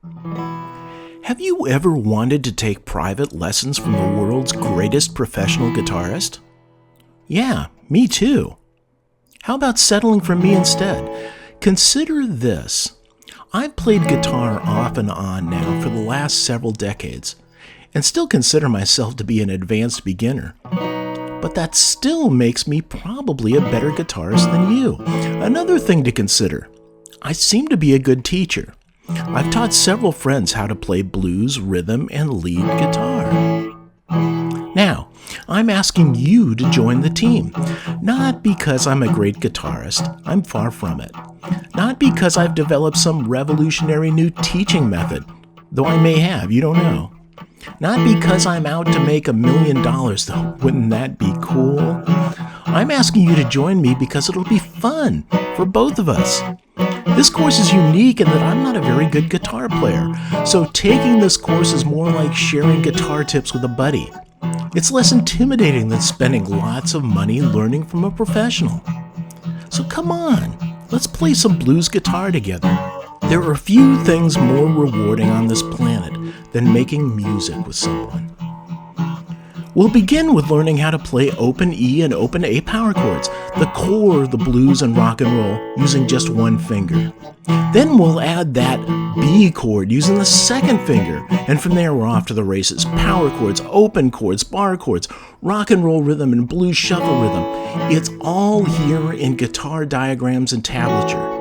Have you ever wanted to take private lessons from the world's greatest professional guitarist? Yeah, me too. How about settling for me instead? Consider this. I've played guitar off and on now for the last several decades, and still consider myself to be an advanced beginner. But that still makes me probably a better guitarist than you. Another thing to consider, I seem to be a good teacher. I've taught several friends how to play blues, rhythm, and lead guitar. Now, I'm asking you to join the team. Not because I'm a great guitarist, I'm far from it. Not because I've developed some revolutionary new teaching method, though I may have, you don't know. Not because I'm out to make $1 million, though wouldn't that be cool? I'm asking you to join me because it'll be fun for both of us. This course is unique in that I'm not a very good guitar player, so taking this course is more like sharing guitar tips with a buddy. It's less intimidating than spending lots of money learning from a professional. So come on, let's play some blues guitar together. There are few things more rewarding on this planet than making music with someone. We'll begin with learning how to play open E and open A power chords, the core of the blues and rock and roll, using just one finger. Then we'll add that B chord using the second finger, and from there we're off to the races. Power chords, open chords, bar chords, rock and roll rhythm, and blues shuffle rhythm. It's all here in guitar diagrams and tablature.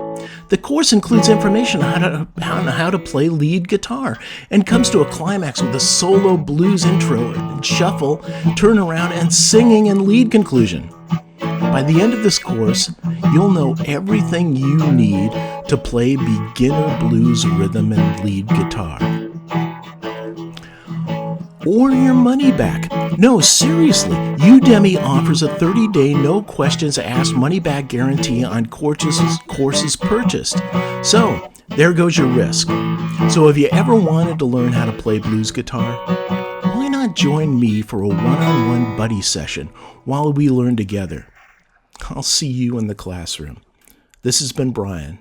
The course includes information on how to play lead guitar and comes to a climax with a solo blues intro and shuffle, turnaround, and singing and lead conclusion. By the end of this course, you'll know everything you need to play beginner blues rhythm and lead guitar. Or your money back. No, seriously, Udemy offers a 30-day no-questions-asked money-back guarantee on courses purchased. So, there goes your risk. So if you ever wanted to learn how to play blues guitar, why not join me for a one-on-one buddy session while we learn together? I'll see you in the classroom. This has been Brian.